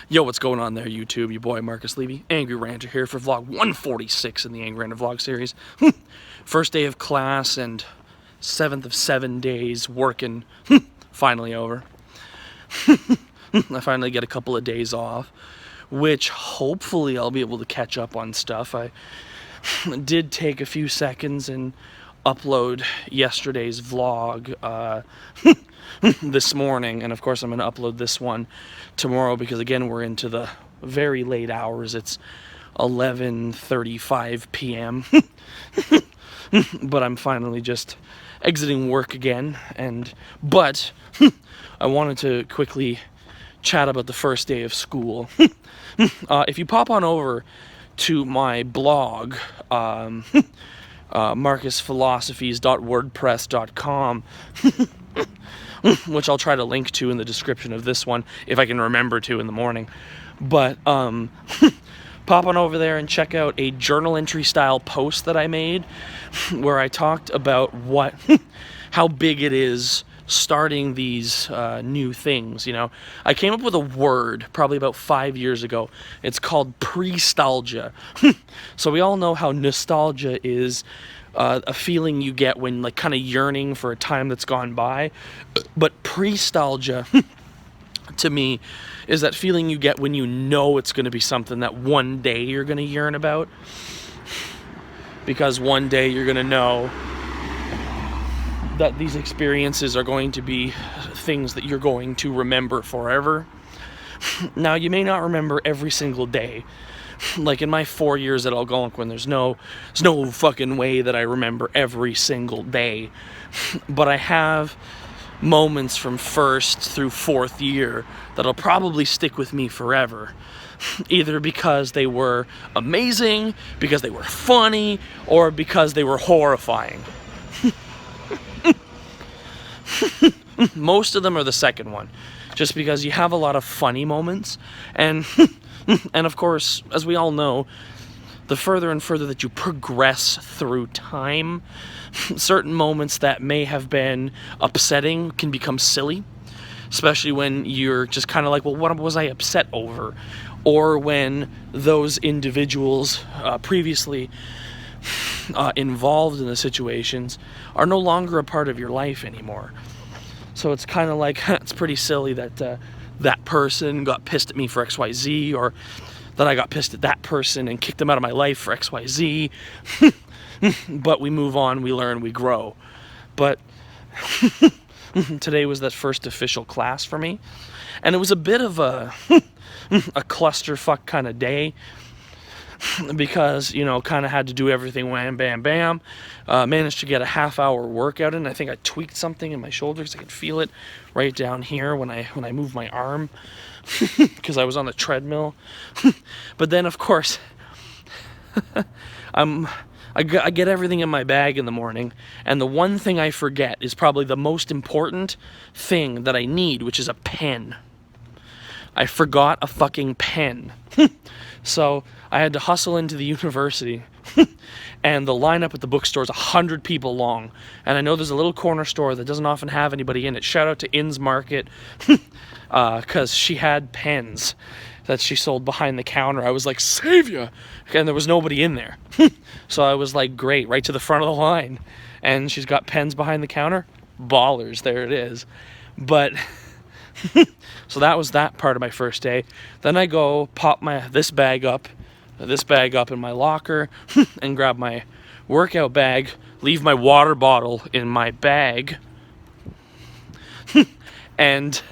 Yo, what's going on there, YouTube? Your boy Marcus Levy, Angry Ranter here for vlog 146 in the Angry Ranter Vlog Series. First day of class and 7th of 7 days working. Finally over. I finally get a couple of days off, which hopefully I'll be able to catch up on stuff. I did take a few seconds and upload yesterday's vlog this morning, and of course I'm going to upload this one tomorrow because again we're into the very late hours. It's 11:35 p.m. But I'm finally just exiting work again, but I wanted to quickly chat about the first day of school. If you pop on over to my blog, marcusphilosophies.wordpress.com, which I'll try to link to in the description of this one if I can remember to in the morning. But pop on over there and check out a journal entry style post that I made where I talked about how big it is starting these new things. You know, I came up with a word probably about 5 years ago. It's called pre-stalgia. So we all know how nostalgia is a feeling you get when like kind of yearning for a time that's gone by, but pre-stalgia to me is that feeling you get when you know it's going to be something that one day you're going to yearn about, because one day you're going to know that these experiences are going to be things that you're going to remember forever. Now, you may not remember every single day. Like in my 4 years at Algonquin, there's no fucking way that I remember every single day. But I have moments from first through fourth year that'll probably stick with me forever. Either because they were amazing, because they were funny, or because they were horrifying. Most of them are the second one, just because you have a lot of funny moments, and of course, as we all know, the further and further that you progress through time, certain moments that may have been upsetting can become silly, especially when you're just kind of like, well, what was I upset over? Or when those individuals previously involved in the situations are no longer a part of your life anymore. So it's kind of like, it's pretty silly that that person got pissed at me for XYZ, or that I got pissed at that person and kicked them out of my life for XYZ. But we move on, we learn, we grow. But today was that first official class for me, and it was a bit of a clusterfuck kind of day, because, you know, kind of had to do everything wham, bam, bam. Managed to get a half-hour workout in. I think I tweaked something in my shoulder because I could feel it right down here when I moved my arm, because I was on the treadmill. But then, of course, I get everything in my bag in the morning, and the one thing I forget is probably the most important thing that I need, which is a pen. I forgot a fucking pen. So I had to hustle into the university, and the lineup at the bookstore is 100 people long. And I know there's a little corner store that doesn't often have anybody in it. Shout out to Inns Market, because she had pens that she sold behind the counter. I was like, save ya! And there was nobody in there. So I was like, great, right to the front of the line. And she's got pens behind the counter. Ballers, there it is. But so that was that part of my first day. Then I go pop this bag up in my locker, and grab my workout bag, leave my water bottle in my bag, and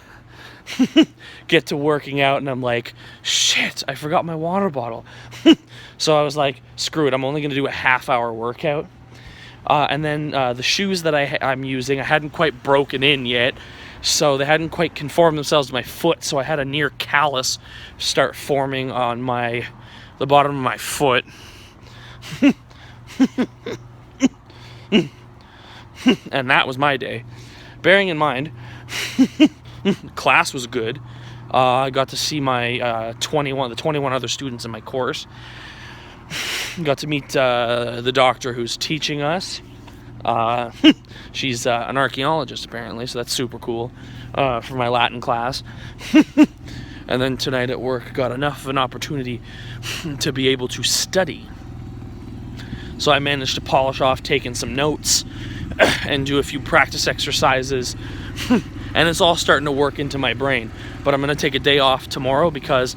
get to working out, and I'm like, shit, I forgot my water bottle. So I was like, screw it, I'm only going to do a half-hour workout. And then the shoes that I'm using, I hadn't quite broken in yet, so they hadn't quite conformed themselves to my foot, so I had a near callus start forming on the bottom of my foot. And that was my day. Bearing in mind, class was good. I got to see my 21 other students in my course. Got to meet the doctor who's teaching us. She's an archaeologist, apparently, so that's super cool for my Latin class. And then tonight at work, got enough of an opportunity to be able to study. So I managed to polish off taking some notes and do a few practice exercises. And it's all starting to work into my brain. But I'm going to take a day off tomorrow because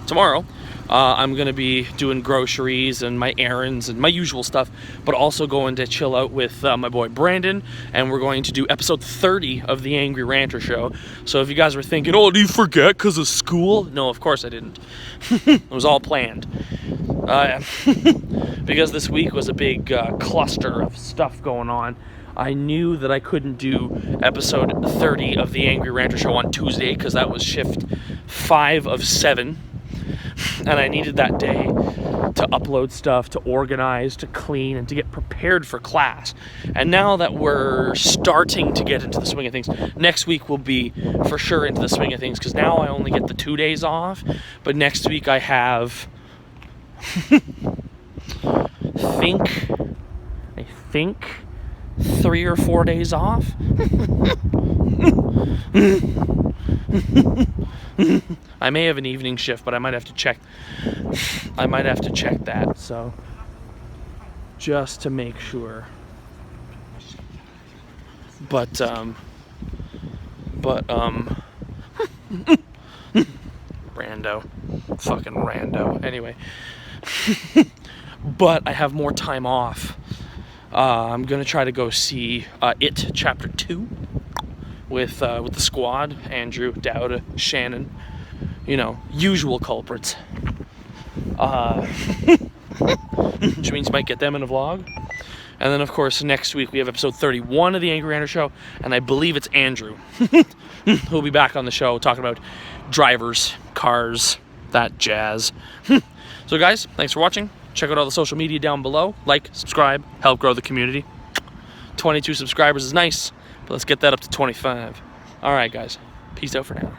tomorrow I'm going to be doing groceries and my errands and my usual stuff, but also going to chill out with my boy Brandon, and we're going to do episode 30 of the Angry Ranter Show. So if you guys were thinking, oh, do you forget because of school? No, of course I didn't. It was all planned. Because this week was a big cluster of stuff going on. I knew that I couldn't do episode 30 of the Angry Ranter Show on Tuesday because that was shift 5 of 7. And I needed that day to upload stuff, to organize, to clean, and to get prepared for class. And now that we're starting to get into the swing of things, next week will be for sure into the swing of things, because now I only get the 2 days off. But next week I have, I think 3 or 4 days off. I may have an evening shift, but I might have to check. I might have to check that, so just to make sure. But rando, fucking rando. Anyway, but I have more time off. I'm gonna try to go see It Chapter 2 with the squad, Andrew, Dowda, Shannon, you know, usual culprits. Which means you might get them in a vlog. And then, of course, next week we have episode 31 of the Angry Ranter Show, and I believe it's Andrew who'll be back on the show talking about drivers, cars, that jazz. So, guys, thanks for watching. Check out all the social media down below. Like, subscribe, help grow the community. 22 subscribers is nice, but let's get that up to 25. All right, guys. Peace out for now.